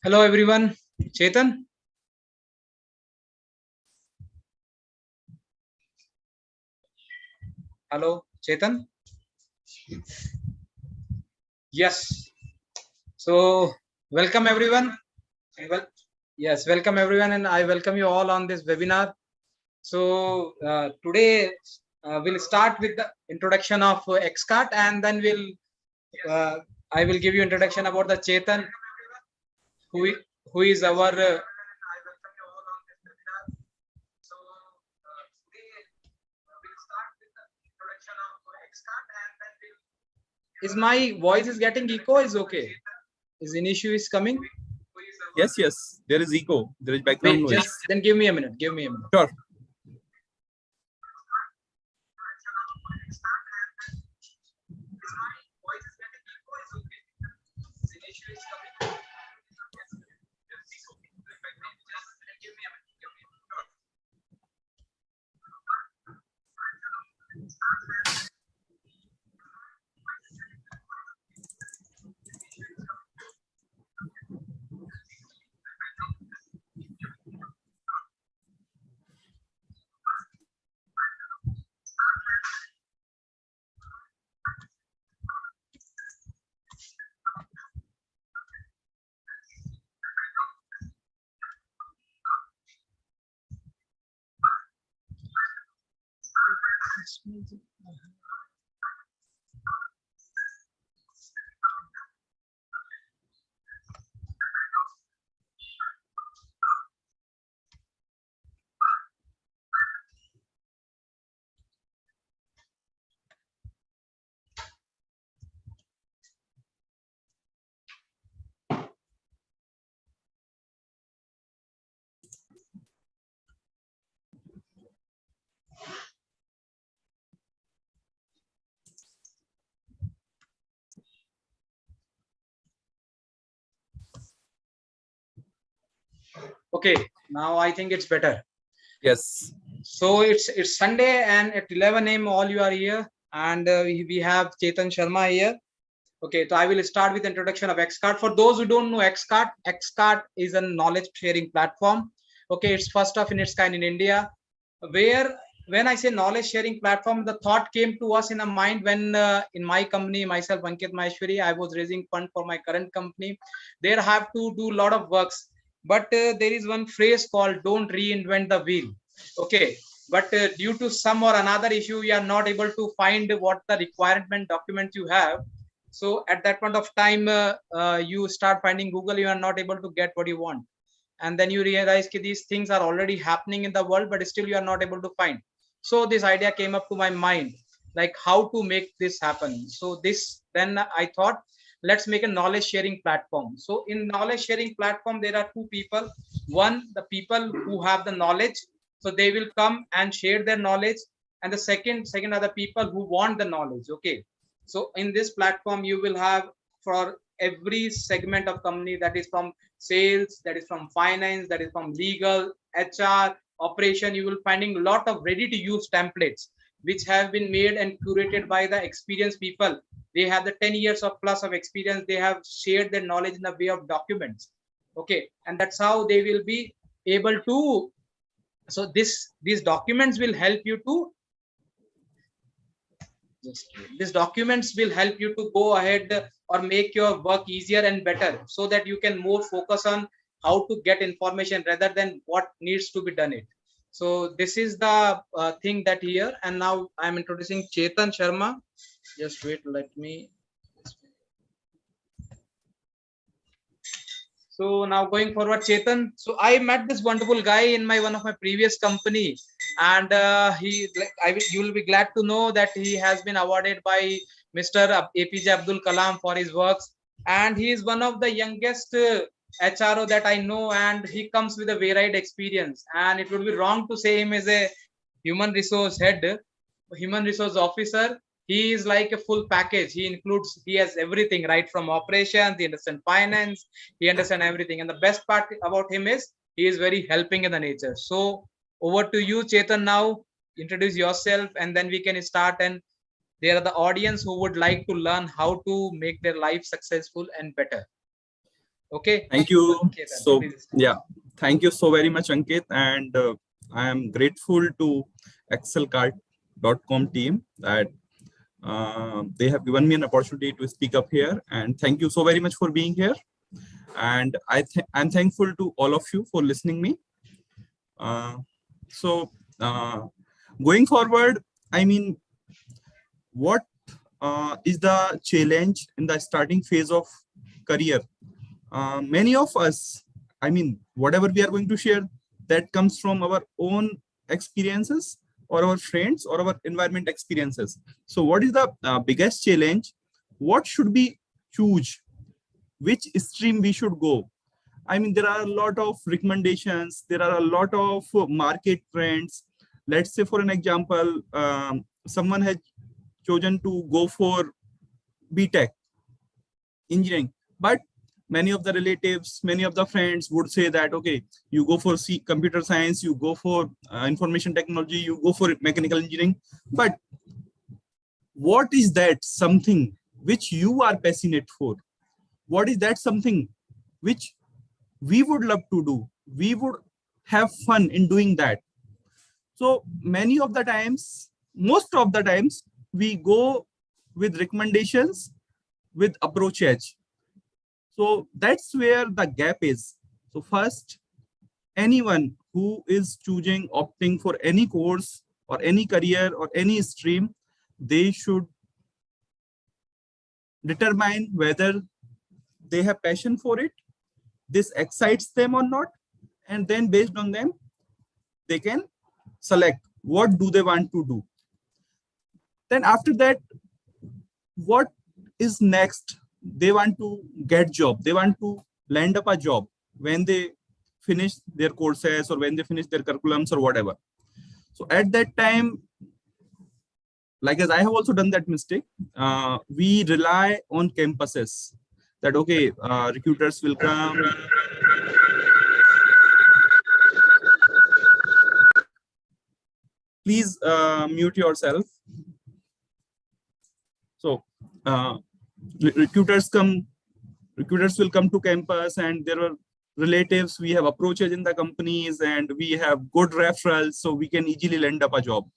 Hello everyone. Chetan. Hello, Chetan. Yes. So welcome everyone. Well, yes, welcome everyone, and I welcome you all on this webinar. So today we'll start with the introduction of XCart, and then uh, I will give you introduction about the Chetan, who who is our is my voice is getting echo? Is okay? Is an issue is coming? Yes. There is echo. There is background Wait, noise. just then give me a minute. Give me a minute. Sure. Okay, now I think it's better. Yes. So it's Sunday, and at 11 a.m. all you are here, and we have Chetan Sharma here. Okay, so I will start with introduction of XCart. For those who don't know XCart is a knowledge sharing platform. Okay, it's first of in its kind in India, where when I say knowledge sharing platform, the thought came to us in a mind when in my company, myself, Ankit Maheshwari, I was raising fund for my current company. There have to do a lot of works, but there is one phrase called "Don't reinvent the wheel." Okay, but due to some or another issue, you are not able to find what the requirement documents you have. So at that point of time, you start finding Google, you are not able to get what you want, and then you realize that these things are already happening in the world, but still you are not able to find. So this idea came up to my mind, like how to make this happen. So this then I thought, let's make a knowledge sharing platform. So in knowledge sharing platform, there are two people. One, the people who have the knowledge, so they will come and share their knowledge, and the second are the people who want the knowledge. Okay, so in this platform you will have, for every segment of company, that is from sales, that is from finance, that is from legal, HR, operation, you will finding a lot of ready to use templates which have been made and curated by the experienced people. They have the 10 years of plus of experience. They have shared their knowledge in the way of documents. Okay, and that's how they will be able to. So these documents will help you to these documents will help you to go ahead or make your work easier and better, so that you can more focus on how to get information rather than what needs to be done it. So this is the thing that here, and now I'm introducing Chetan Sharma. Just wait, let me. So now going forward, Chetan. So I met this wonderful guy in my one of my previous company, and he like you will be glad to know that he has been awarded by Mr. APJ Abdul Kalam for his works, and he is one of the youngest HRO that I know, and he comes with a varied experience. And it would be wrong to say him as a human resource head, human resource officer. He is like a full package. He has everything, right from operations, he understands finance, he understands everything. And the best part about him is he is very helping in the nature. So over to you, Chetan. Now introduce yourself, and then we can start. And there are the audience who would like to learn how to make their life successful and better. Okay. Thank you. Chetan, So, please start. yeah, thank you so very much, Ankit. And I am grateful to excelcard.com team that they have given me an opportunity to speak up here. And thank you so very much for being here. And I'm thankful to all of you for listening me. Uh, so, going forward, I mean, what is the challenge in the starting phase of career? Many of us, I mean, whatever we are going to share, that comes from our own experiences or our friends or our environment experiences. So what is the biggest challenge? What should we choose? Which stream we should go? I mean, there are a lot of recommendations. There are a lot of market trends. Let's say, for an example, someone has chosen to go for BTech engineering, but many of the relatives, many of the friends would say that, okay, you go for computer science, you go for information technology, you go for mechanical engineering. But what is that something which you are passionate for? What is that something which we would love to do? We would have fun in doing that. So many of the times, most of the times, we go with recommendations, with approach edge. So that's where the gap is. So first, anyone who is choosing, opting for any course or any career or any stream, they should determine whether they have passion for it, this excites them or not, and then based on them, they can select what do they want to do. Then after that, what is next? They want to get job. They want to land up a job when they finish their courses or when they finish their curriculums or whatever. So at that time, like as I have also done that mistake, we rely on campuses that, okay, recruiters will come. Please mute yourself. So recruiters will come to campus, and there are relatives, we have approaches in the companies, and we have good referrals, so we can easily land up a job.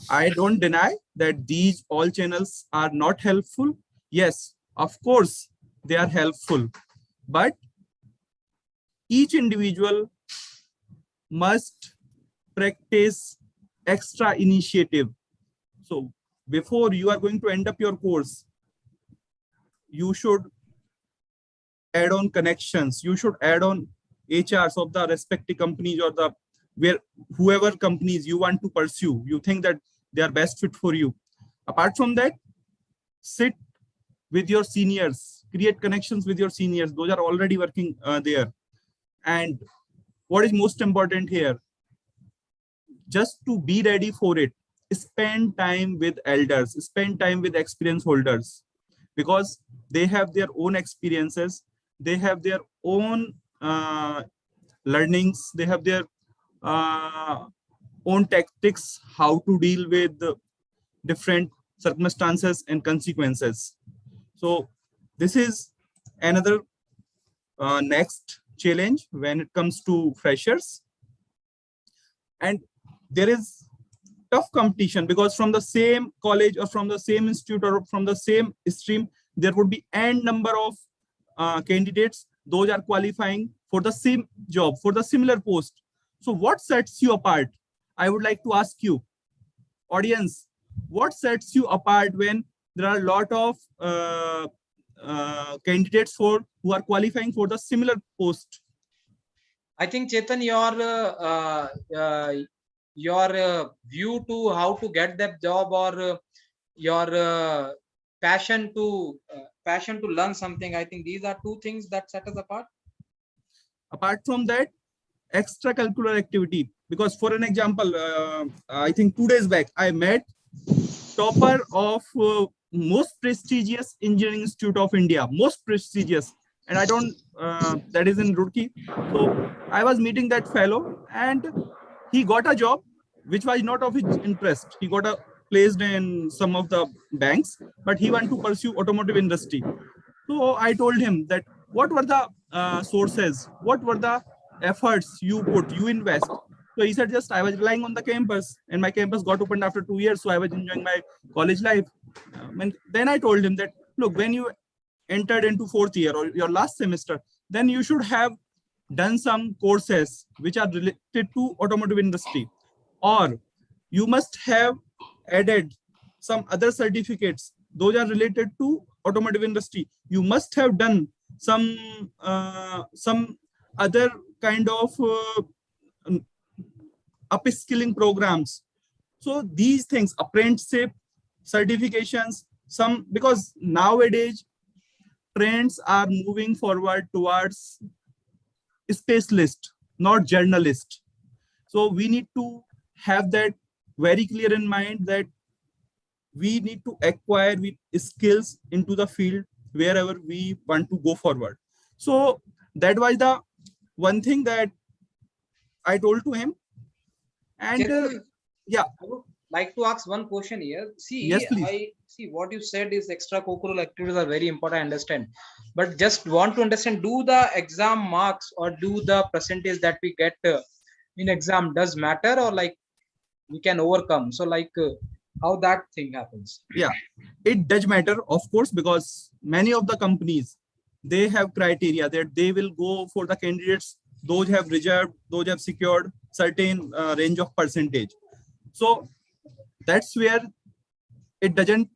I don't deny that these all channels are not helpful. Yes, of course, they are helpful, but each individual must practice extra initiative. So before you are going to end up your course, you should add on connections. You should add on HRs of the respective companies or the whoever companies you want to pursue. You think that they are best fit for you. Apart from that, sit with your seniors, create connections with your seniors. Those are already working there. And what is most important here, just to be ready for it, spend time with elders, spend time with experience holders, because they have their own experiences, they have their own learnings, they have their own tactics, how to deal with the different circumstances and consequences. So this is another next challenge when it comes to freshers. And there is tough competition, because from the same college or from the same institute or from the same stream, there would be n number of candidates. Those are qualifying for the same job, for the similar post. So what sets you apart? I would like to ask you, audience, what sets you apart when there are a lot of candidates who are qualifying for the similar post? I think, Chetan, your view to how to get that job, or your passion to learn something, I think these are two things that set us apart. Apart from that, extracurricular activity. Because for an example, I think 2 days back, I met topper of most prestigious engineering institute of India, most prestigious. And I don't, that is in Roorkee. So I was meeting that fellow, and he got a job which was not of his interest. He got placed in some of the banks, but he wanted to pursue automotive industry. So I told him that what were the sources, what were the efforts you put, you invest. So he said, just I was relying on the campus, and my campus got opened after 2 years, so I was enjoying my college life. And then I told him that, look, when you entered into fourth year or your last semester, then you should have done some courses which are related to automotive industry, or you must have added some other certificates those are related to automotive industry. You must have done some other kind of upskilling programs. So these things, apprenticeship, certifications, some, because nowadays trends are moving forward towards specialist, not journalist. So we need to have that very clear in mind, that we need to acquire skills into the field wherever we want to go forward. So that was the one thing that I told to him. And Chetan, yeah, I would like to ask one question here. yes, See, please. I see what you said is extracurricular activities are very important, I understand. But just want to understand, do the exam marks or do the percentage that we get in exam does matter, or like we can overcome? So like how that thing happens? Yeah, it does matter, of course, because many of the companies, they have criteria that they will go for the candidates those have reserved, those have secured certain range of percentage. So that's where it doesn't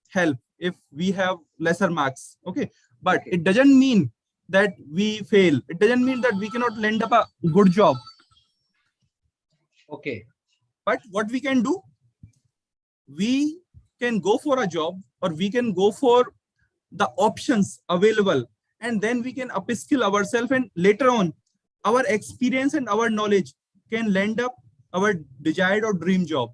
help if we have lesser marks. Okay, but Okay. it doesn't mean that we fail. It doesn't mean that we cannot land up a good job. Okay. But what we can do, we can go for a job, or we can go for the options available, and then we can upskill ourselves, and later on our experience and our knowledge can land up our desired or dream job.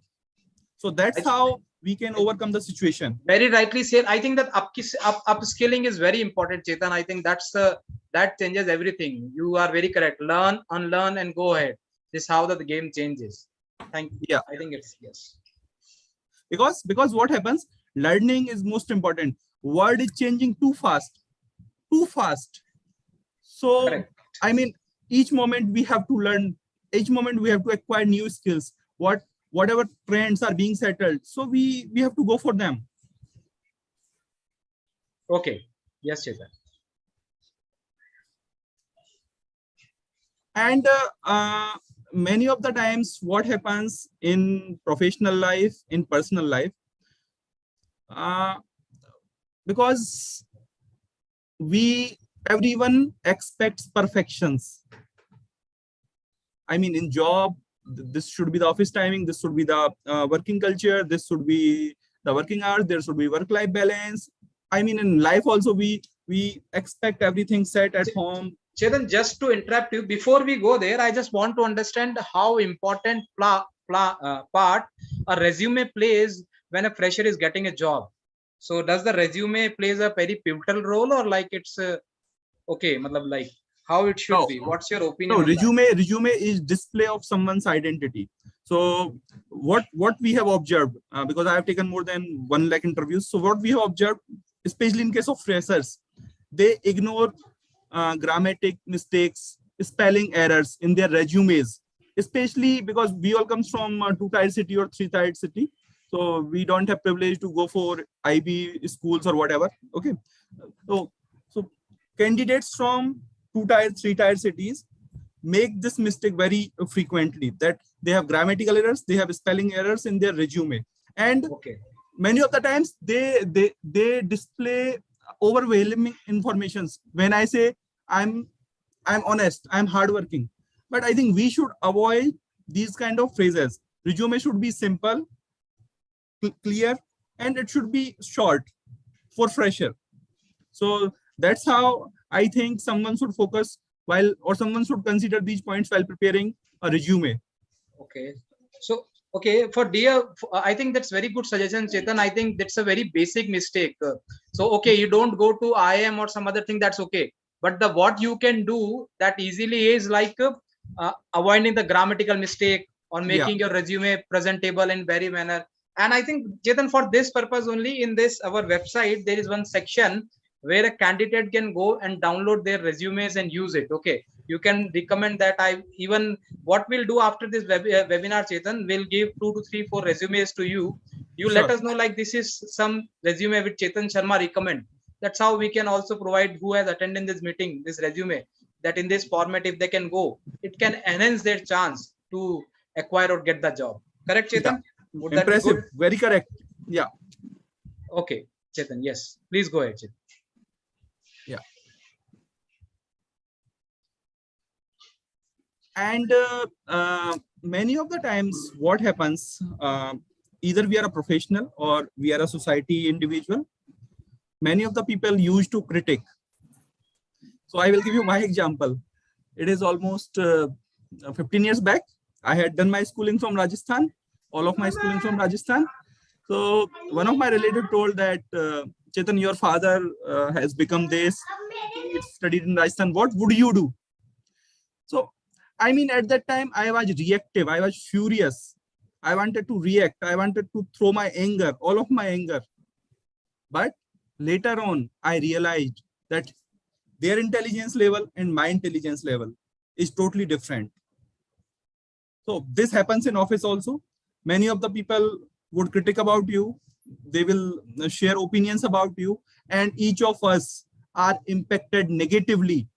So that's I, how we can overcome the situation. very rightly said. I think that upskilling is very important, Chetan. I think that's the that changes everything. You are very correct. Learn, unlearn, and go ahead. This is how the game changes. Thank you. Yeah, I think it's yes. because what happens, learning is most important. World is changing too fast, too fast. So Correct. I mean, each moment we have to learn, each moment we have to acquire new skills. Whatever trends are being settled, so we have to go for them. Okay. Yes, Chetan. And many of the times what happens in professional life, in personal life, uh, because everyone expects perfections. I mean, in job, this should be the office timing, this should be the working culture, this should be the working hours, there should be work-life balance. I mean, in life also, we expect everything set at home. Chetan, just to interrupt you, before we go there, I just want to understand how important part a resume plays when a fresher is getting a job. So does the resume plays a very pivotal role, or like it's okay, matlab like how it should No, be? What's your opinion no, on that? resume is display of someone's identity. So what we have observed, because I have taken more than 1 lakh interviews, so what we have observed, especially in case of freshers, they ignore grammatic mistakes, spelling errors in their resumes, especially because we all comes from a 2-tier city or 3-tier city, so we don't have privilege to go for IB schools or whatever. Okay, so candidates from 2-tier, 3-tier cities make this mistake very frequently, that they have grammatical errors, they have spelling errors in their resume, and Okay. many of the times they display overwhelming informations. When I say I'm honest, I'm hardworking, but I think we should avoid these kind of phrases. Resume should be simple, clear, and it should be short for fresher. So that's how I think someone should focus while, or someone should consider these points while preparing a resume. Okay. So, okay, for dear, I think that's very good suggestion, Chetan. I think that's a very basic mistake. So, okay, you don't go to IM or some other thing, that's okay. But the what you can do that easily is like avoiding the grammatical mistake or Yeah, making your resume presentable in very manner. And I think, Chetan, for this purpose only, in this our website, there is one section where a candidate can go and download their resumes and use it. Okay, you can recommend that. I even what we'll do after this webinar, Chetan, will give 2 to 3, 4 resumes to you. You let Sure. us know like this is some resume which Chetan Sharma recommend. That's how we can also provide who has attended this meeting, this resume, that in this format, if they can go, it can enhance their chance to acquire or get the job. Correct, Yeah. Chetan? Would that be Impressive. good? Very correct. Yeah. Okay, Chetan, yes. Please go ahead, Chetan. Yeah. And many of the times what happens, either we are a professional or we are a society individual, many of the people used to critic. So I will give you my example. It is almost 15 years back. I had done my schooling from Rajasthan, all of my schooling from Rajasthan. So one of my relatives told that, Chetan, your father has become this, he studied in Rajasthan. What would you do? So, I mean, at that time, I was reactive. I was furious. I wanted to react. I wanted to throw my anger, all of my anger. But later on, I realized that their intelligence level and my intelligence level is totally different. So this happens in office also. Many of the people would critique about you. They will share opinions about you, and each of us are impacted negatively.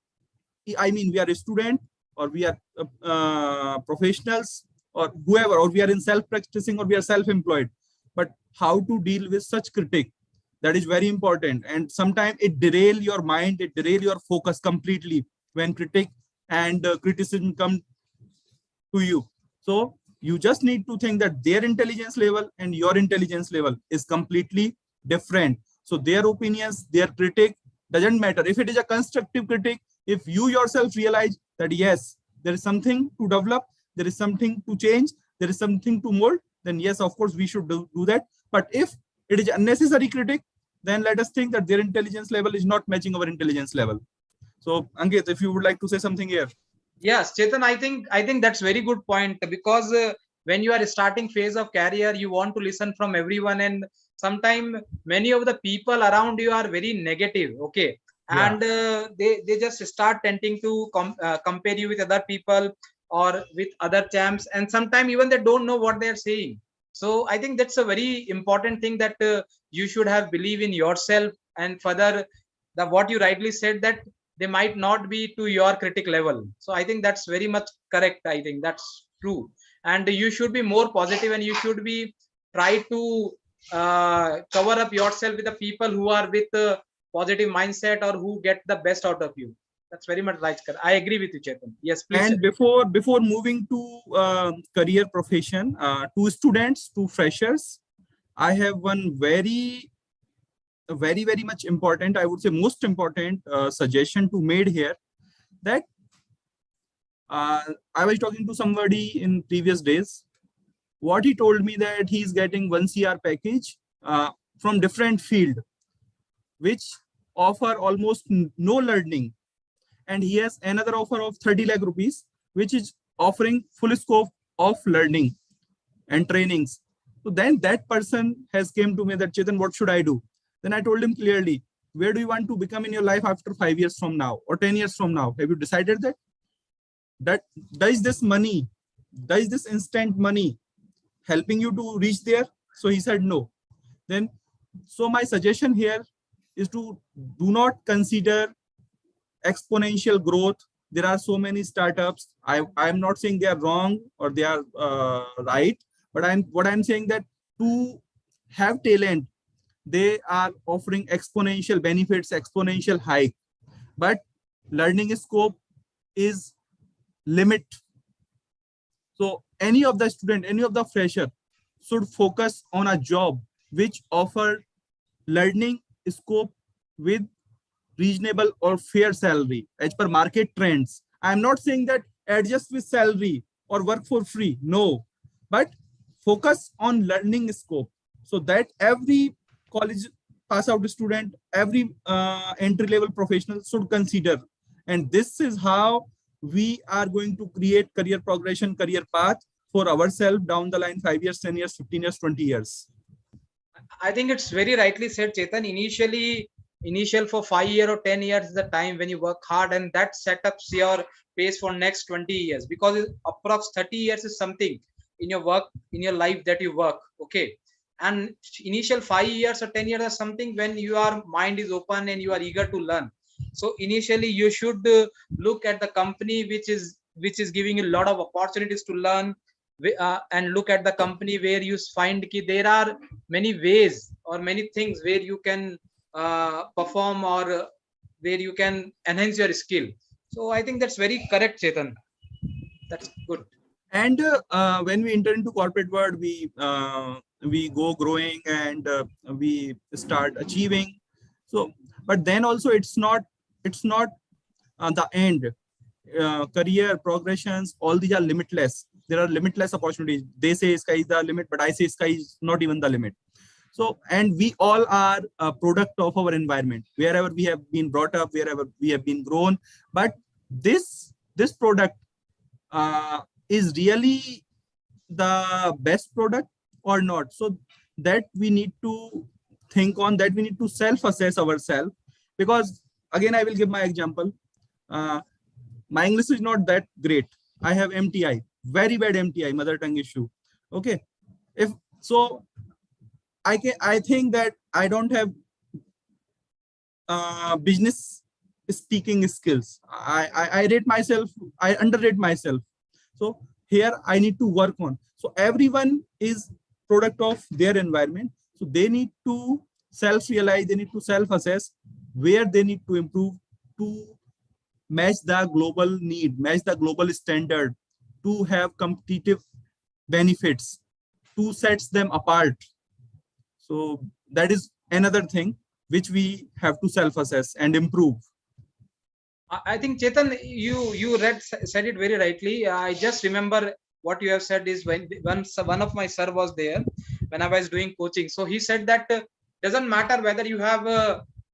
I mean, we are a student or we are professionals or whoever, or we are in self-practicing or we are self-employed. But how to deal with such critique, that is very important. And sometimes it derail your mind, it derail your focus completely when critique and criticism come to you. So you just need to think that their intelligence level and your intelligence level is completely different. So their opinions, their critique doesn't matter. If it is a constructive critique, if you yourself realize that yes, there is something to develop, there is something to change, there is something to mold, then yes, of course, we should do that. But if it is unnecessary critique, then let us think that their intelligence level is not matching our intelligence level. So Ankit, if you would like to say something here. Yes, Chetan, I think that's very good point, because when you are starting phase of career, you want to listen from everyone, and sometimes many of the people around you are very negative. Okay, Yeah. and they just start tending to compare you with other people or with other champs, and sometimes even they don't know what they are saying. So I think that's a very important thing, that you should have believe in yourself, and further, the what you rightly said, that they might not be to your critic level. So I think that's very much correct. I think that's true, and you should be more positive, and you should be try to cover up yourself with the people who are with positive mindset, or who get the best out of you. That's very much right. I agree with you, Chetan. Yes, please, And Chetan. before moving to career profession, to students, to freshers, I have one very much important, I would say most important suggestion to made here. That I was talking to somebody in previous days. What he told me that he's getting 1 CR package from different field, which offer almost no learning, and he has another offer of 30 lakh rupees, which is offering full scope of learning and trainings. So then that person has came to me that, Chetan, what should I do? Then I told him clearly, where do you want to become in your life after 5 years from now or 10 years from now? Have you decided that? That does this money, does this instant money helping you to reach there? So he said no. Then, so my suggestion here is to do not consider exponential growth. There are so many startups. I'm not saying they are wrong or they are right, but I'm saying that to have talent, they are offering exponential benefits, exponential hike, but learning scope is limit. So any of the student, any of the fresher should focus on a job which offer learning scope with reasonable or fair salary as per market trends. I'm not saying that adjust with salary or work for free. No, but focus on learning scope, so that every college pass out student, every entry level professional should consider. And this is how we are going to create career progression, career path for ourselves down the line, 5 years, 10 years, 15 years, 20 years. I think it's very rightly said, Chetan. Initially, Initial for 5 years or 10 years is the time when you work hard, and that setups your pace for next 20 years, because approx 30 years is something in your work, in your life, that you work. Okay. And initial 5 years or 10 years is something when your mind is open and you are eager to learn. So initially you should look at the company which is giving you a lot of opportunities to learn, and look at the company where you find that there are many ways or many things where you can perform, or where you can enhance your skill. So I think that's very correct, Chetan. That's good. And when we enter into corporate world, we go growing, and we start achieving. So, but then also it's not the end. Career progressions, all these are limitless. There are limitless opportunities. They say sky is the limit, but I say sky is not even the limit. So, and we all are a product of our environment, wherever we have been brought up, wherever we have been grown. But this product is really the best product or not. So that we need to think on, that we need to self-assess ourselves. Because again, I will give my example. My English is not that great. I have MTI, very bad MTI, mother tongue issue. Okay. If so, I think that I don't have business speaking skills. I rate myself, I underrate myself. So here I need to work on. So everyone is product of their environment. So they need to self-realize, they need to self-assess where they need to improve to match the global need, match the global standard, to have competitive benefits, to set them apart. So that is another thing which we have to self-assess and improve. I think, Chetan, you said it very rightly. I just remember what you have said is when once one of my sir was there when I was doing coaching. So he said that doesn't matter whether you have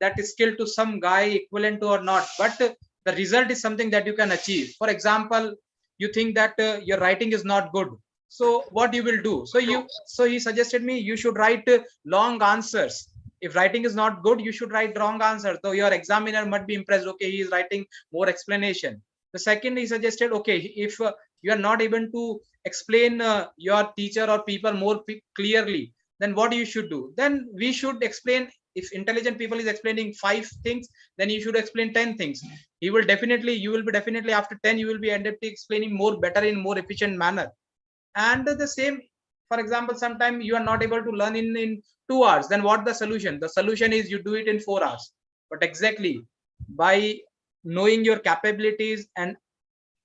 that skill to some guy equivalent to or not, but the result is something that you can achieve. For example, you think that your writing is not good. So what you will do? So he suggested me you should write long answers. If writing is not good, you should write wrong answer. So your examiner might be impressed. Okay, he is writing more explanation. The second, he suggested, okay, if you are not able to explain your teacher or people more clearly, then what you should do? Then we should explain. If intelligent people is explaining 5 things, then you should explain 10 things. You will be definitely after 10, you will be end up explaining more better in more efficient manner. And the same, for example, sometimes you are not able to learn in 2 hours, then what the solution is you do it in 4 hours. But exactly by knowing your capabilities and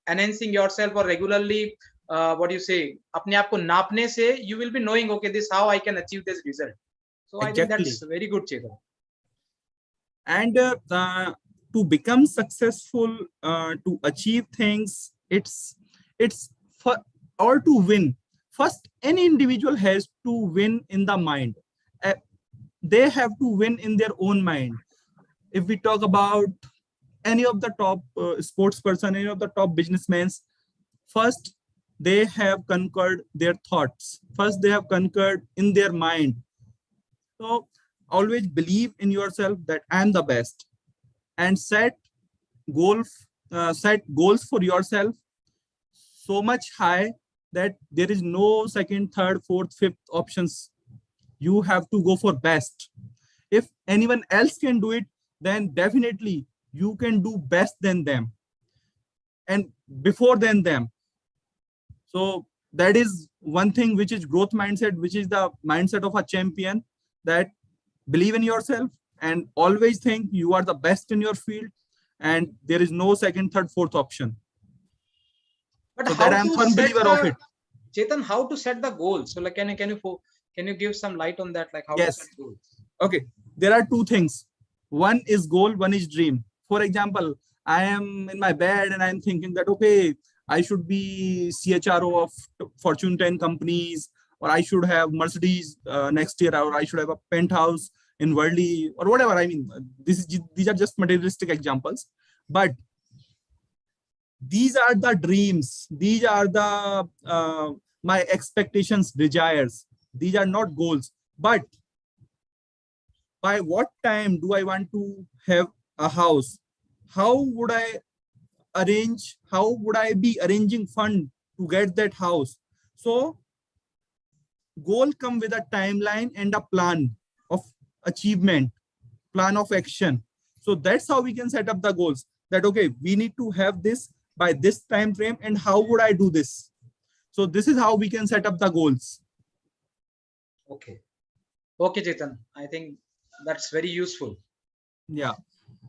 enhancing yourself, or regularly what you say अपने आप को नापने से, you will be knowing, okay, this how I can achieve this result. So I think that's very good, Chetan. And to become successful, to achieve things, it's for, or to win, first any individual has to win in the mind. They have to win in their own mind. If we talk about any of the top sports person, any of the top businessmen, first they have conquered their thoughts, first they have conquered in their mind. So always believe in yourself that I am the best, and set goals for yourself so much high that there is no second, third, fourth, fifth options. You have to go for best. If anyone else can do it, then definitely you can do best than them and before than them. So that is one thing which is growth mindset, which is the mindset of a champion, that believe in yourself and always think you are the best in your field and there is no second, third, fourth option. But so how that I'm firm believer of it. Chetan, how to set the goals? So like, can you give some light on that? Like how Yes. to set goals? Okay, there are two things. One is goal, one is dream. For example, I am in my bed and I'm thinking that, okay, I should be CHRO of Fortune 10 companies, or I should have Mercedes next year, or I should have a penthouse in Worldly, or whatever. I mean, these are just materialistic examples, but these are the dreams. These are the my expectations, desires. These are not goals. But by what time do I want to have a house? How would I arrange? How would I be arranging fund to get that house? So goal come with a timeline and a plan of achievement, plan of action. So that's how we can set up the goals, that okay, we need to have this by this time frame, and how would I do this? So this is how we can set up the goals. Okay. Okay, Chetan. I think that's very useful. Yeah.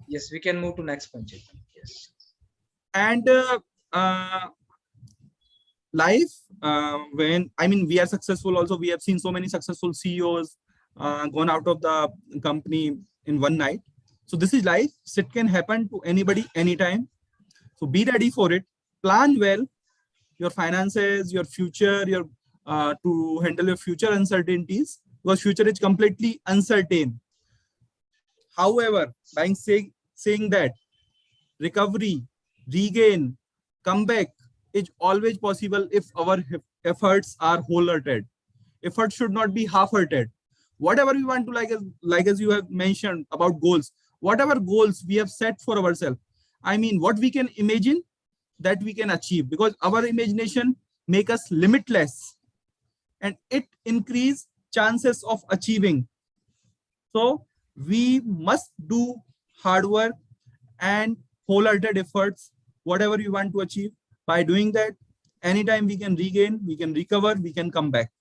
Yes, we can move to next point, Chetan. Yes. And life, when I mean we are successful also, we have seen so many successful CEOs gone out of the company in one night. So this is life. It can happen to anybody anytime. So be ready for it. Plan well your finances, your future, your to handle your future uncertainties, because future is completely uncertain. However, by saying that recovery, regain, comeback is always possible if our efforts are wholehearted. Effort should not be half-hearted. Whatever we want to, like as you have mentioned about goals, whatever goals we have set for ourselves, I mean, what we can imagine, that we can achieve, because our imagination make us limitless and it increase chances of achieving. So we must do hard work and wholehearted efforts, whatever you want to achieve. By doing that, anytime we can regain, we can recover, we can come back.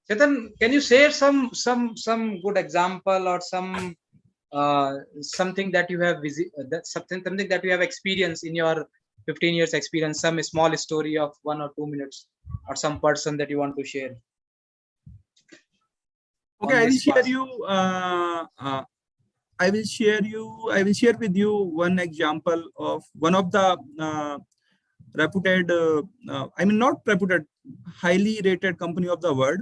Chetan, can you share some good example or something that you have something that you have experienced in your 15 years experience, some small story of 1 or 2 minutes, or some person that you want to share? Okay, I will share you. I will share with you one example of one of the reputed, I mean not reputed, highly rated company of the world.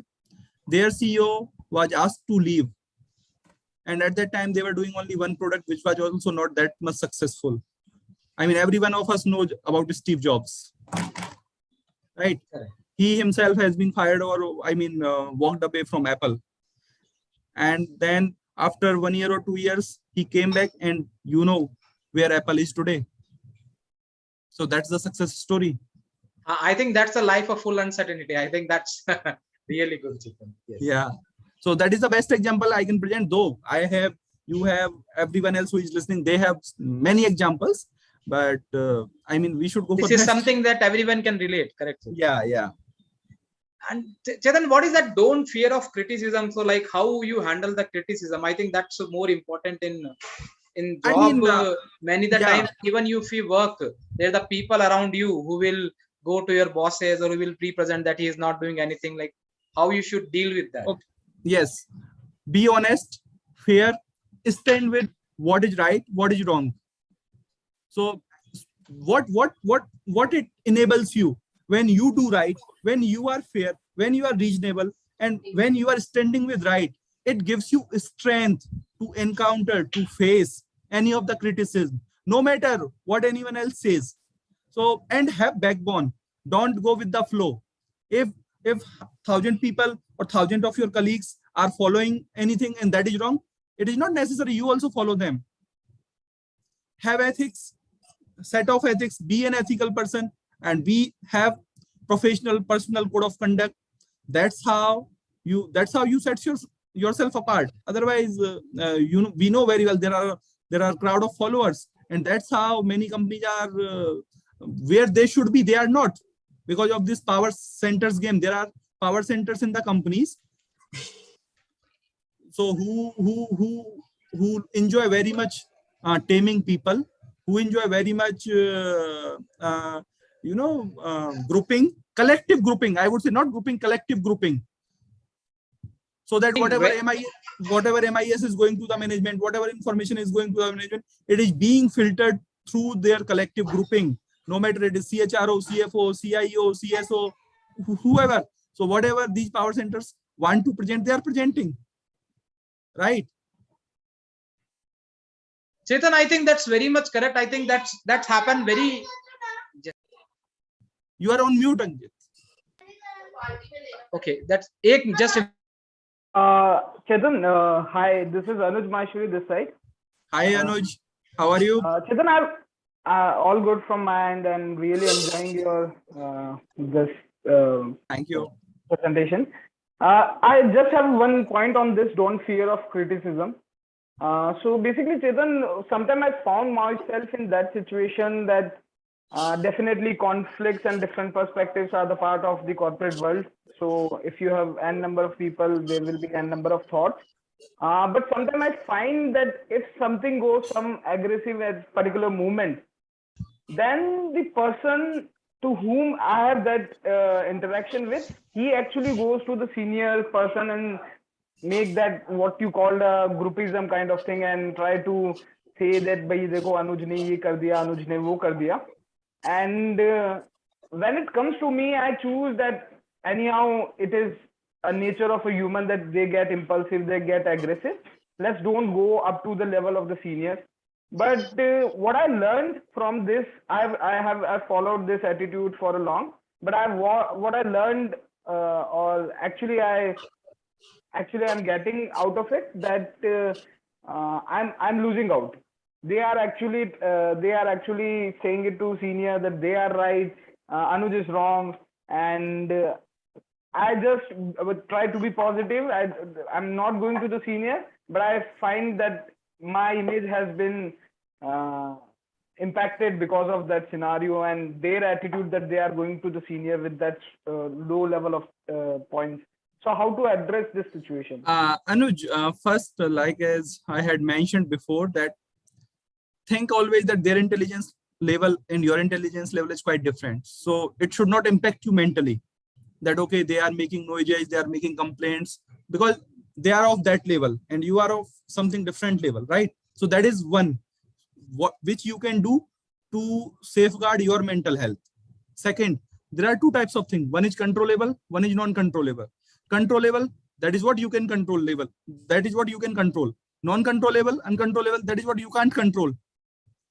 Their CEO was asked to leave, and at that time they were doing only one product, which was also not that much successful. I mean, every one of us knows about Steve Jobs, right? He himself has been fired, or I mean, walked away from Apple. And then after 1 year or 2 years, he came back, and you know where Apple is today. So that's the success story. I think that's a life of full uncertainty. I think that's really good, Chetan. Yes. Yeah. So that is the best example I can present. Though you have everyone else who is listening, they have many examples. But I mean, we should go. This for is best. Something that everyone can relate, correct? Yeah, yeah. And Chetan, what is that don't fear of criticism? So like how you handle the criticism, I think that's more important in job. I mean, many the times, even if you work, there are the people around you who will go to your bosses or who will represent that he is not doing anything. Like how you should deal with that. Okay. Yes, be honest, fair, stand with what is right, what is wrong. So what it enables you when you do right, when you are fair, when you are reasonable, and when you are standing with right, it gives you strength to encounter, to face any of the criticism, no matter what anyone else says. So, and have backbone. Don't go with the flow. If 1,000 people or 1,000 of your colleagues are following anything and that is wrong, it is not necessary you also follow them. Have ethics, set of ethics, be an ethical person, and we have professional personal code of conduct. That's how you set yourself apart. Otherwise, you know, we know very well there are crowd of followers, and that's how many companies are where they should be, they are not, because of this power centers game. There are power centers in the companies, so who enjoy very much taming people, who enjoy very much grouping, collective grouping, I would say, not grouping, collective grouping, so that whatever MIS is going to the management, whatever information is going to the management, it is being filtered through their collective grouping, no matter it is CHRO, CFO, CIO, CSO, whoever. So whatever these power centers want to present, they are presenting, right? Chetan, I think that's very much correct. I think that's happened very. You are on mute, Anjit. Okay, that's just. Chetan, hi, this is Anuj Maheshwari this side. Hi Anuj, how are you? Chetan, I've all good from my end and really enjoying your this Thank you. presentation. I just have one point on this, don't fear of criticism. So basically, Chetan, sometimes I found myself in that situation that definitely conflicts and different perspectives are the part of the corporate world. So if you have n number of people, there will be n number of thoughts. But sometimes I find that if something goes some aggressive at particular moment, then the person to whom I have that interaction with, he actually goes to the senior person and make that what you call a groupism kind of thing and try to say that bhai dekho Anuj ne ye kar diya, Anuj ne wo kar diya. And when it comes to me, I choose that anyhow it is a nature of a human that they get impulsive, they get aggressive. Let's don't go up to the level of the seniors. But what I learned from this, I've followed this attitude for a long. But what I learned, or I'm getting out of it that I'm losing out. They are actually saying it to senior that they are right, Anuj is wrong, and I just would try to be positive. I'm not going to the senior, but I find that my image has been impacted because of that scenario and their attitude that they are going to the senior with that low level of points. So how to address this situation? Anuj, first, like as I had mentioned before, that think always that their intelligence level and your intelligence level is quite different. So it should not impact you mentally. That okay, they are making noises, they are making complaints, because they are of that level and you are of something different level, right? So that is one which you can do to safeguard your mental health. Second, there are two types of things. One is controllable, one is non-controllable. Controllable, that is what you can control level. That is what you can control. Non-controllable, uncontrollable, that is what you can't control,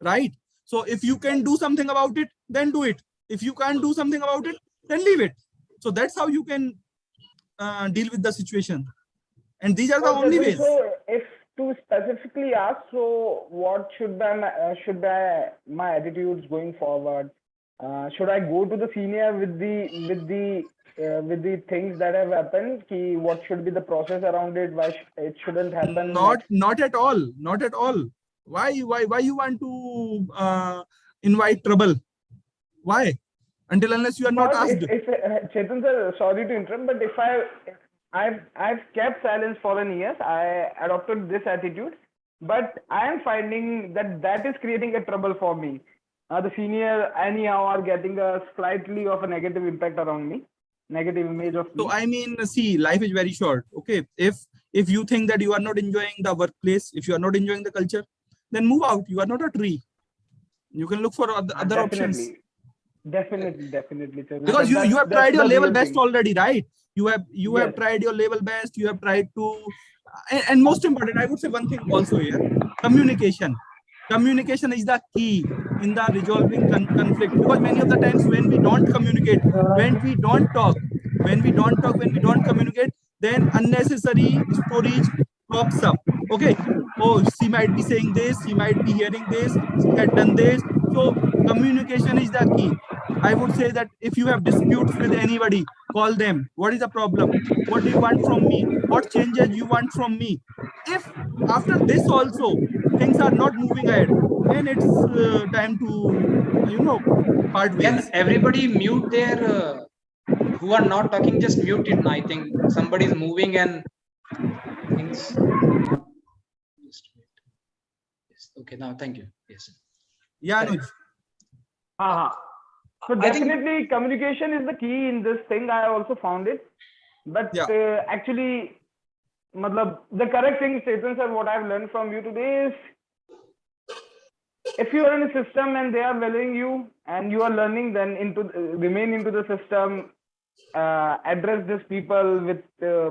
right? So if you can do something about it, then do it. If you can't do something about it, then leave it. So that's how you can deal with the situation. And these are the only ways. So if to specifically ask, so what should my attitudes going forward? Should I go to the senior with the things that have happened? What should be the process around it? Why it shouldn't happen? Not at all. Not at all. Why you want to invite trouble? Why? Until unless you are not asked. Chetan sir, sorry to interrupt, but if I've kept silence for years, I adopted this attitude, but I am finding that is creating a trouble for me. The senior anyhow are getting a slightly of a negative impact around me, negative image of me. So I mean, see, life is very short. Okay, if you think that you are not enjoying the workplace, if you are not enjoying the culture, then move out. You are not a tree. You can look for other options. Definitely. Because you have tried your level best already, right? You have Yes. tried your level best. You have tried to, and most important, I would say one thing also here: communication. Communication is the key in the resolving conflict. Because many of the times when we don't communicate, when we don't communicate, then unnecessary storage pops up. Okay. Oh, she might be saying this. She might be hearing this. She had done this. So communication is the key. I would say that if you have disputes with anybody, call them. What is the problem? What do you want from me? What changes you want from me? If after this also things are not moving ahead, then it's time to, part ways. Can everybody mute their who are not talking? Just mute it. I think somebody is moving and things. Just wait. Yes. Okay. Now, thank you. Yes. Yeah, Anuj. So definitely communication is the key in this thing. I also found it, but actually, the correct thing, Chetan sir, what I've learned from you today is, if you are in a system and they are valuing you and you are learning, then remain into the system, address these people with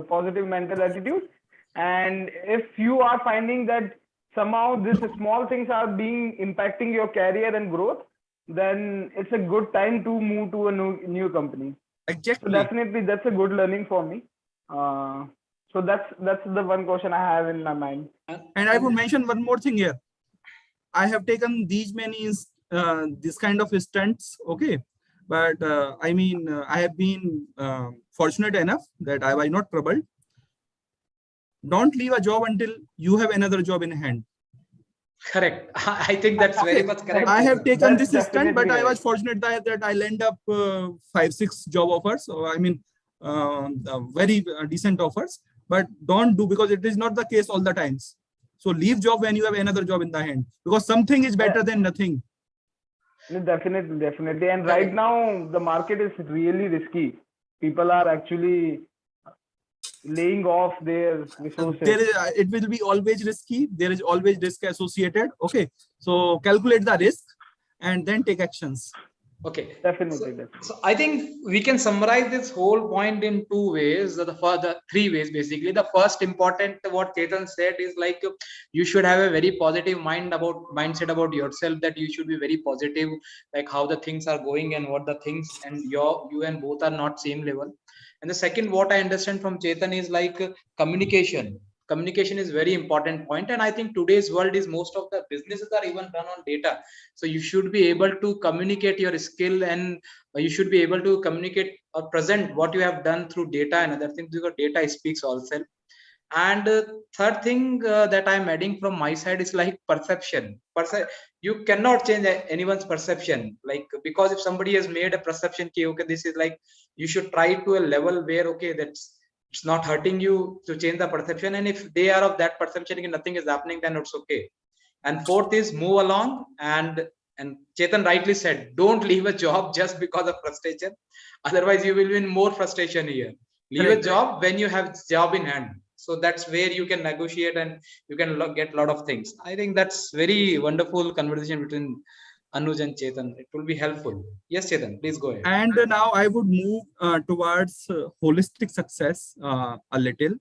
positive mental attitude. And if you are finding that somehow these small things are impacting your career and growth, then it's a good time to move to a new company. Exactly. So definitely that's a good learning for me. So that's the one question I have in my mind. And I would mention one more thing here. I have taken these many this kind of stunts, okay, but I mean I have been fortunate enough that I was not troubled. Don't leave a job until you have another job in hand. Correct. I think that's very much correct. I have taken That's this stunt, but I was right. fortunate that I land up 5-6 job offers. So I mean, very decent offers. But don't do, because it is not the case all the times. So leave job when you have another job in the hand, because something is better than nothing. Definitely. And right now the market is really risky. People are actually laying off their resources. It will be always risky. There is always risk associated. Okay, so calculate the risk and then take actions. Okay, Definitely. So I think we can summarize this whole point in two ways. The three ways basically. The first important, what Chetan said, is like you should have a very positive mindset about yourself, that you should be very positive, like how the things are going and what the things, and you and both are not same level. And the second, what I understand from Chetan, is like communication is very important point. And I think today's world is, most of the businesses are even run on data. So you should be able to communicate your skill, and you should be able to communicate or present what you have done through data and other things, because data speaks also. And third thing that I'm adding from my side is like perception. You cannot change anyone's perception, like, because if somebody has made a perception, okay, this is like, you should try to a level where, okay, that's, it's not hurting you to change the perception. And if they are of that perception and nothing is happening, then it's okay. And fourth is move along. And Chetan rightly said, don't leave a job just because of frustration. Otherwise you will be in more frustration here. Leave a job when you have job in hand. So that's where you can negotiate and you can get a lot of things. I think that's very wonderful conversation between Anuj and Chetan. It will be helpful. Yes, Chetan, please go ahead. And now I would move towards holistic success a little.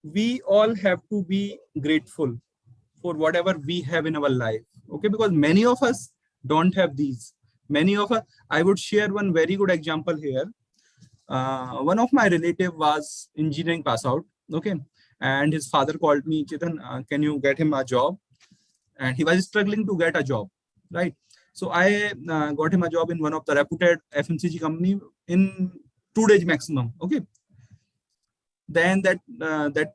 We all have to be grateful for whatever we have in our life, okay, because many of us don't have these. Many of us, I would share one very good example here. One of my relative was engineering pass out, okay, and his father called me, Chetan, can you get him a job? And he was struggling to get a job, right? So I got him a job in one of the reputed FMCG company in 2 days maximum, okay. Then that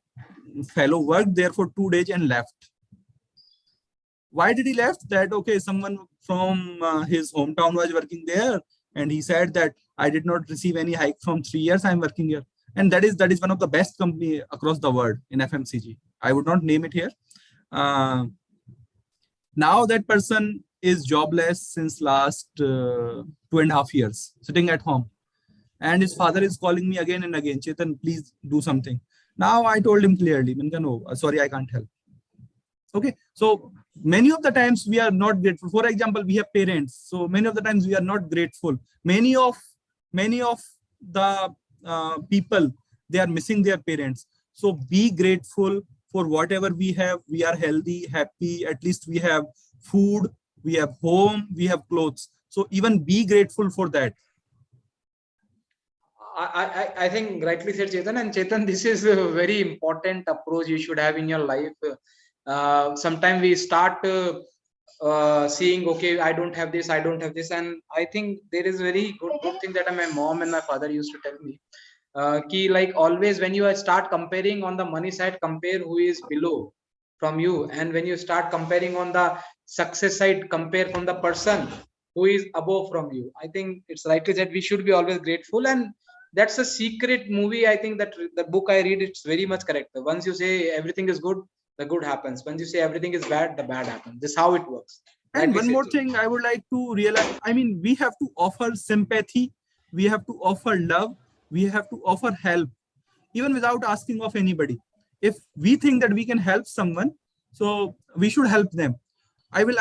fellow worked there for 2 days and left. Why did he left? That, okay, someone from his hometown was working there, and he said that I did not receive any hike from 3 years I'm working here. And that is one of the best company across the world in FMCG. I would not name it here. Now that person is jobless since last 2.5 years, sitting at home. And his father is calling me again and again, Chetan, please do something. Now I told him clearly, no, sorry, I can't help. Okay, so many of the times we are not grateful. For example, we have parents. So many of the times we are not grateful. Many of the people, they are missing their parents. So be grateful for whatever we have. We are healthy, happy. At least we have food, we have home, we have clothes. So even be grateful for that. I think rightly said, Chetan. And Chetan, this is a very important approach you should have in your life. Sometimes we start seeing, okay, I don't have this, and I think there is very good thing that my mom and my father used to tell me. Like always, when you start comparing on the money side, compare who is below from you, and when you start comparing on the success side, compare from the person who is above from you. I think it's rightly said, we should be always grateful. And that's a secret movie. I think that the book I read, it's very much correct. Once you say everything is good, the good happens. When you say everything is bad, the bad happens. This is how it works. And one more thing I would like to realize, I mean, we have to offer sympathy, we have to offer love, we have to offer help, even without asking of anybody. If we think that we can help someone, so we should help them. I will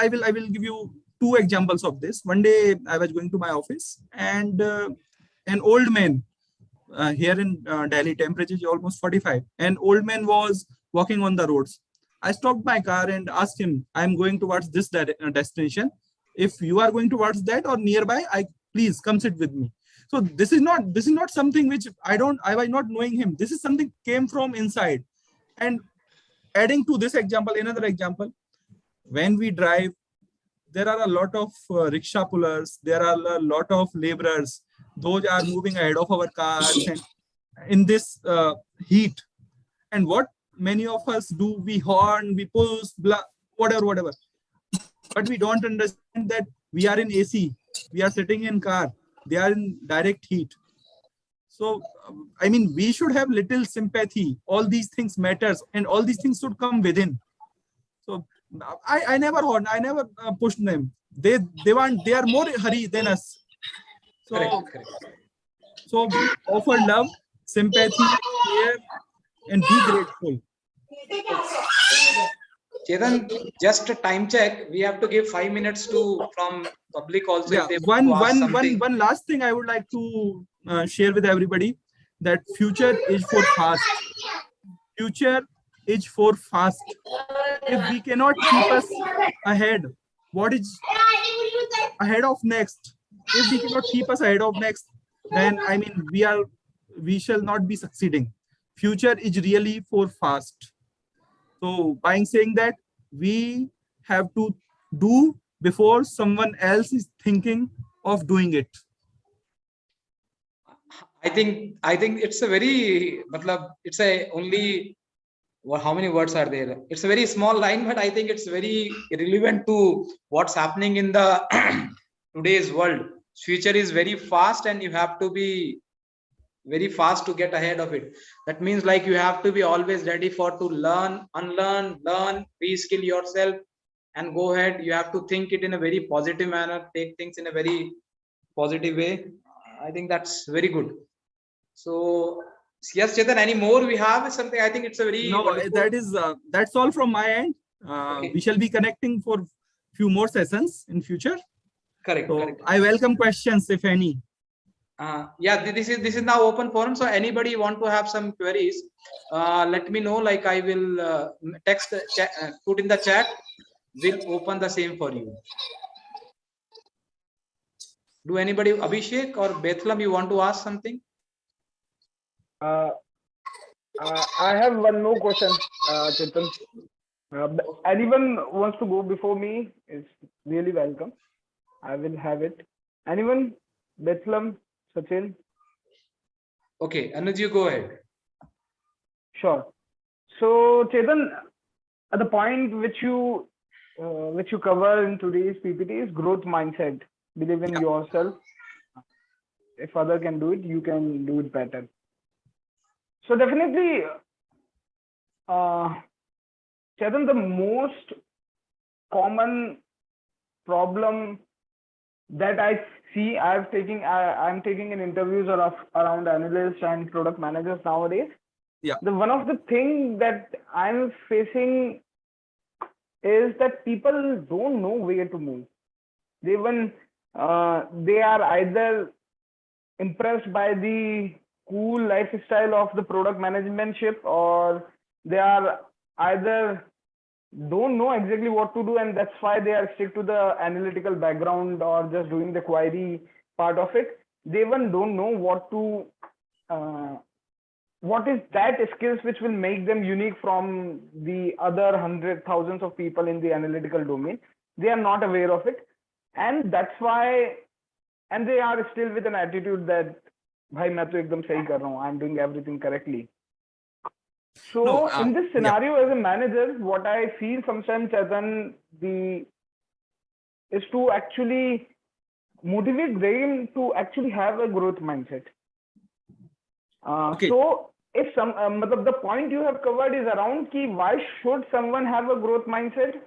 give you 2 examples of this. One day I was going to my office, and an old man, here in Delhi, temperature is almost 45. An old man was walking on the roads. I stopped my car and asked him, I'm going towards this destination. If you are going towards that or nearby, please come sit with me. So this is not something which I was not knowing him. This is something came from inside. And adding to this example, another example, when we drive, there are a lot of rickshaw pullers, there are a lot of laborers. Those are moving ahead of our cars and in this heat. And what many of us do, we horn, we push, blah, whatever. But we don't understand that we are in AC, we are sitting in car, they are in direct heat. So, I mean, we should have little sympathy. All these things matters, and all these things should come within. So, I never horn, I never pushed them. They are more hurry than us. So, Correct. So offer love, sympathy, care, and be grateful. Chetan, just a time check. We have to give 5 minutes from public also. Yeah, if they want to ask something. one last thing I would like to share with everybody, that future is for fast. Future is for fast. If we cannot keep us ahead, what is ahead of next? If we cannot keep us ahead of next, then I mean we shall not be succeeding. Future is really for fast. So by saying that, we have to do before someone else is thinking of doing it. I think it's a very, it's a only, how many words are there? It's a very small line, but I think it's very relevant to what's happening in the today's world. Future is very fast, and you have to be very fast to get ahead of it. That means like you have to be always ready to learn, unlearn, learn, reskill yourself, and go ahead. You have to think it in a very positive manner, take things in a very positive way. I think that's very good. So yes, Chetan, any more we have something? I think it's a very wonderful. That's all from my end. Okay. We shall be connecting for few more sessions in future. Correct. I welcome questions if any. Yeah, this is now open forum. So anybody want to have some queries, let me know. Like I will text, put in the chat. We'll open the same for you. Do anybody, Abhishek or Bethlehem, you want to ask something? I have one more question, Chetan. Anyone wants to go before me is really welcome. I will have it. Anyone? Bethlehem, Sachin? Okay, Anuj, you go ahead. Sure. So, Chetan, at the point which you cover in today's PPT is growth mindset. Believe in yourself. If other can do it, you can do it better. So definitely, Chetan, the most common problem that I see, I'm taking in interviews around analysts and product managers nowadays. Yeah. One of the things that I'm facing is that people don't know where to move. They are either impressed by the cool lifestyle of the product management ship, or they are either don't know exactly what to do, and that's why they are stick to the analytical background or just doing the query part of it. They even don't know what is that skills which will make them unique from the other thousands of people in the analytical domain. They are not aware of it, and that's why, and they are still with an attitude that bhai main to ekdam sahi kar raha hu, I'm doing everything correctly. So in this scenario, as a manager, what I feel sometimes, Chetan, is to actually motivate them to actually have a growth mindset. So if the point you have covered is around why should someone have a growth mindset?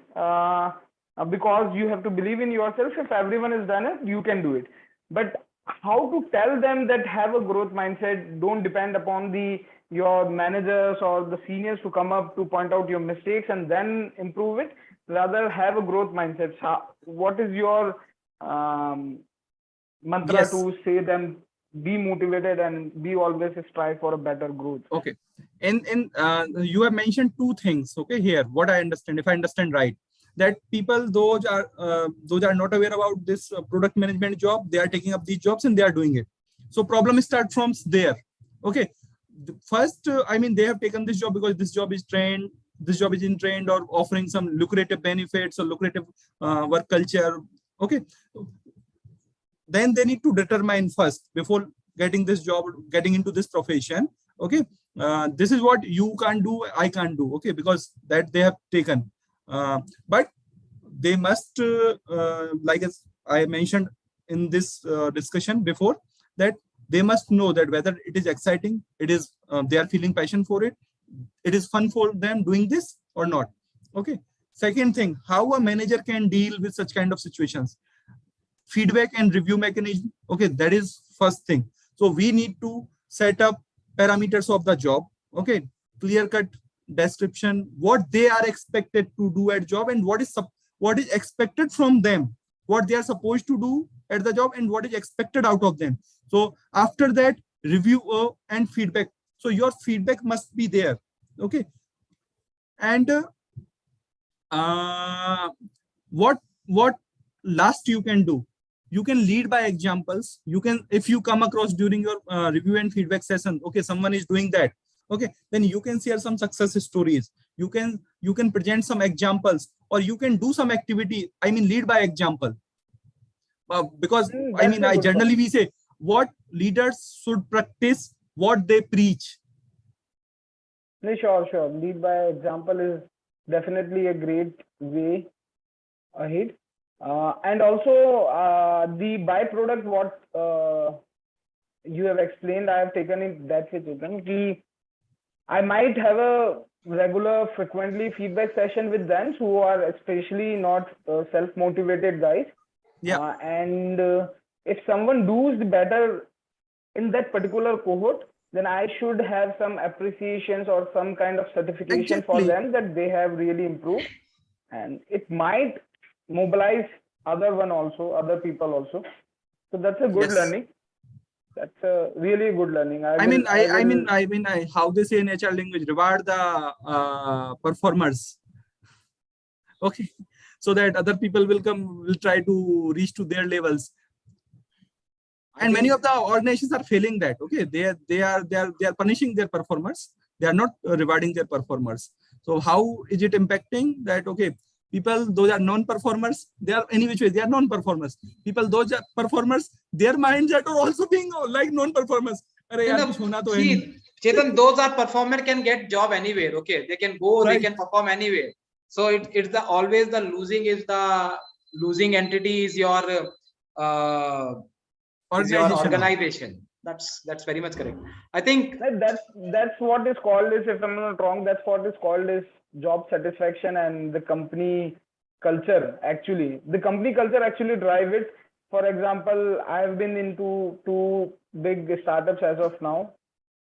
Because you have to believe in yourself. If everyone has done it, you can do it. But how to tell them that have a growth mindset? Don't depend upon your managers or the seniors to come up to point out your mistakes and then improve it. Rather, have a growth mindset. What is your mantra to say them? Be motivated and be always strive for a better growth. Okay, and you have mentioned two things. Okay, here what I understand, if I understand right, that people those are not aware about this product management job, they are taking up these jobs and they are doing it. So problem start from there. Okay. First, I mean, they have taken this job because this job is trained, this job is in trend or offering some lucrative benefits or lucrative work culture. Okay. Then they need to determine first before getting this job, getting into this profession. Okay. This is what you can't do, I can't do. Okay. Because that they have taken. But they must, like as I mentioned in this discussion before, that they must know that whether it is exciting, it is they are feeling passion for it, it is fun for them doing this or not. Okay. Second thing, how a manager can deal with such kind of situations. Feedback and review mechanism. Okay, that is first thing. So we need to set up parameters of the job. Okay, clear cut description, what they are expected to do at job and what is expected from them, what they are supposed to do at the job and what is expected out of them. So after that, review and feedback. So your feedback must be there. Okay. And what last you can do, you can lead by examples. You can, if you come across during your review and feedback session, okay, someone is doing that, okay, then you can share some success stories. You can present some examples, or you can do some activity. I mean, lead by example. Because I mean, I generally we say what leaders should practice, what they preach. Sure. Lead by example is definitely a great way ahead. And also the byproduct, what you have explained, I have taken it that way, Chetan. I might have a regular, frequently feedback session with them who are especially not self-motivated guys. Yeah. And if someone does better in that particular cohort, then I should have some appreciations or some kind of certification for them that they have really improved. And it might mobilize other people also. So that's a good learning. That's a really good learning. I mean, how they say in HR language, reward the performers. Okay, so that other people will try to reach to their levels. And many of the organizations are failing that. Okay, they are punishing their performers. They are not rewarding their performers. So how is it impacting that? Okay, people, those are non-performers, they are any which way, they are non-performers. People, those are performers, their minds are also being like non-performers. See, Chetan, those are performer can get job anywhere. Okay, they can go, right. They can perform anywhere. So it's the always the losing entity is your organization. That's very much correct. I think that's what is called is, if I'm not wrong, that's what is called is job satisfaction and the company culture. Actually, the company culture actually drive it. For example, I've been into 2 big startups as of now.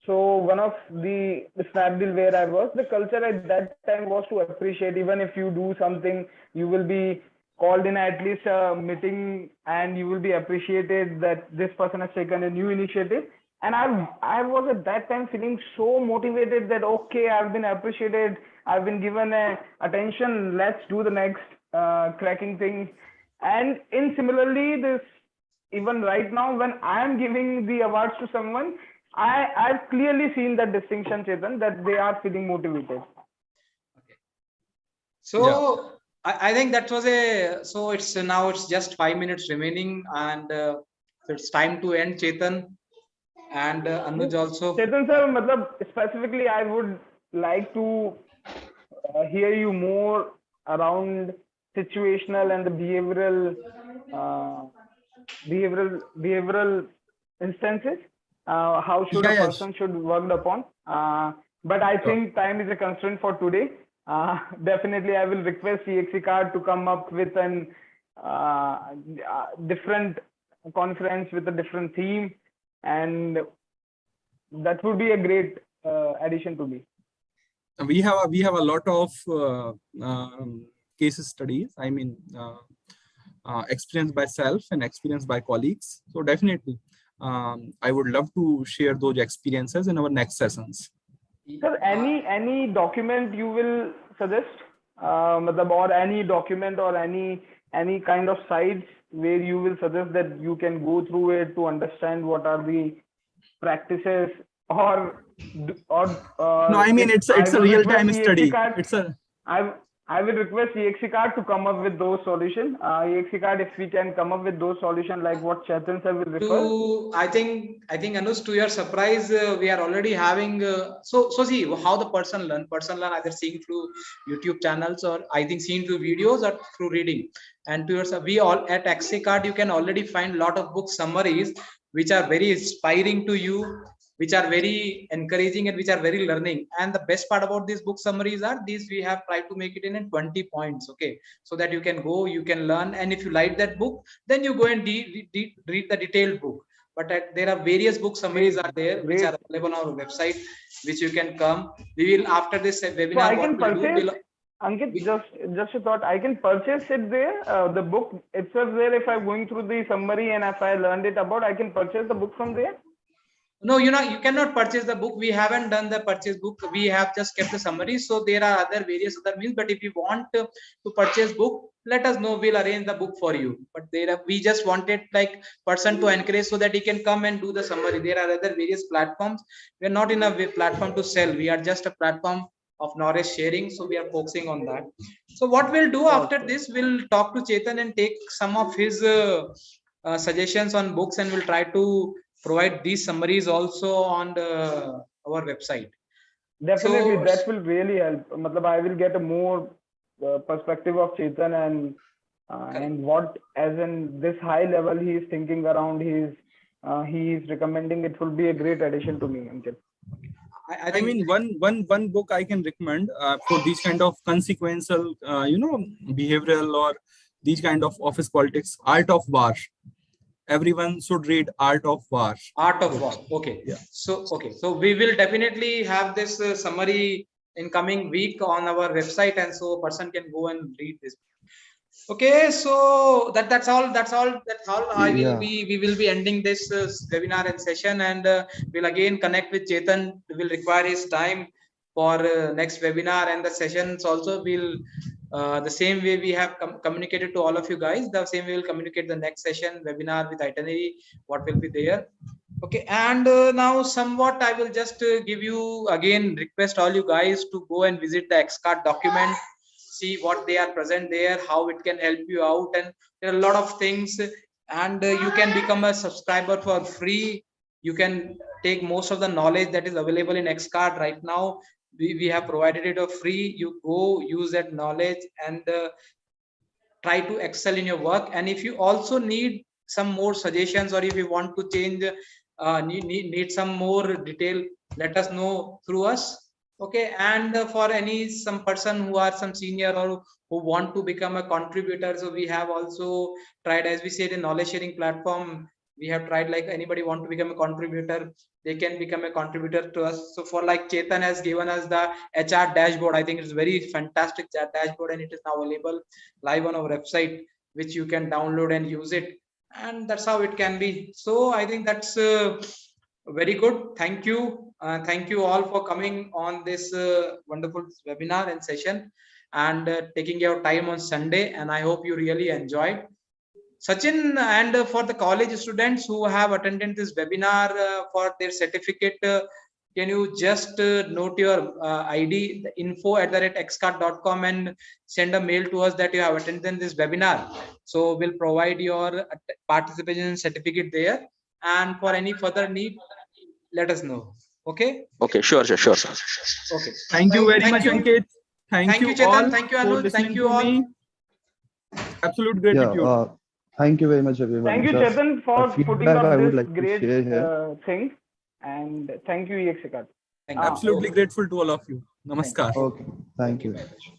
So one of the Snapdeal where I was, the culture at that time was to appreciate, even if you do something, you will be called in at least a meeting and you will be appreciated that this person has taken a new initiative. And I was at that time feeling so motivated that, okay, I've been appreciated, I've been given attention, let's do the next cracking thing. And in similarly, this, even right now, when I am giving the awards to someone, I've clearly seen that distinction, Chetan, that they are feeling motivated. Okay. So I think that was so it's now it's just 5 minutes remaining, and so it's time to end, Chetan and Anuj also. Chetan sir, specifically, I would like to hear you more around situational and the behavioral instances. How should a person should work upon? But I think time is a constraint for today. Definitely, I will request EXE card to come up with an different conference with a different theme, and that would be a great addition to me. We have a lot of case studies. I mean, experience by self and experience by colleagues. So definitely, I would love to share those experiences in our next sessions. Sir, any document you will suggest, or any document or any kind of sites where you will suggest that you can go through it to understand what are the practices, or No, I mean, it's a real time study. It's a I will request EXE card to come up with those solutions. EXE card, if we can come up with those solutions like what Chetan sir will refer. I think Anush, to your surprise, we are already having so see how the person learn either seeing through YouTube channels, or I think seeing through videos, or through reading. And to your, we all at EXE card, you can already find a lot of book summaries which are very inspiring to you, which are very encouraging, and which are very learning. And the best part about these book summaries are these, we have tried to make it in 20 points, okay, so that you can go, you can learn, and if you like that book, then you go and read the detailed book. But there are various book summaries are there which are available on our website, which you can come. We will, after this webinar, so I can purchase, Ankit, just a thought, I can purchase it there, the book itself there. If I'm going through the summary and if I learned it about, I can purchase the book from there. No, you cannot purchase the book. We haven't done the purchase book. We have just kept the summary. So there are various other means. But if you want to purchase book, let us know. We'll arrange the book for you. But we just wanted like person to encourage so that he can come and do the summary. There are other various platforms. We're not in a platform to sell. We are just a platform of knowledge sharing. So we are focusing on that. So what we'll do after this, we'll talk to Chetan and take some of his suggestions on books, and we'll try to provide these summaries also on our website. Definitely, so, that will really help. I will get a more perspective of Chetan and what, as in this high level, he is thinking around. He is recommending. It will be a great addition to me, Ankit. I mean, one book I can recommend for these kind of consequential, behavioral or these kind of office politics, Art of War. Everyone should read Art of War. Art of War. Okay. Yeah. So we will definitely have this summary in coming week on our website, and so a person can go and read this. Okay, so that's all. We will be ending this webinar and session, and we'll again connect with Chetan. We'll require his time for next webinar, and the sessions also will the same way we have communicated to all of you guys. The same way we'll communicate the next session webinar with itinerary, what will be there. Okay, and now somewhat I will just give you again, request all you guys to go and visit the XCard document, see what they are present there, how it can help you out, and there are a lot of things. And you can become a subscriber for free. You can take most of the knowledge that is available in XCard right now. We have provided it for free. You go use that knowledge and try to excel in your work. And if you also need some more suggestions, or if you want to change, need some more detail, let us know through us. Okay, and for some person who are some senior or who want to become a contributor, so we have also tried, as we say, the knowledge sharing platform. We have tried, like, anybody want to become a contributor, they can become a contributor to us. So for like Chetan has given us the HR dashboard. I think it's very fantastic dashboard, and it is now available live on our website, which you can download and use it. And that's how it can be. So I think that's very good. Thank you. Thank you all for coming on this wonderful webinar and session, and taking your time on Sunday. And I hope you really enjoyed. Sachin, and for the college students who have attended this webinar for their certificate, can you just note your ID, info@xcard.com, and send a mail to us that you have attended this webinar? So we'll provide your participation certificate there. And for any further need, let us know. Okay. Okay. Sure. Okay. Thank you very much, Ankit. Thank you, Chetan. Thank you, Anuj. Thank you all. Absolute gratitude. Thank you very much, everyone. Thank you, Chetan, for putting up this like great thing. And thank you, EXE card. Absolutely grateful to all of you. Namaskar. Okay. Thank you very much.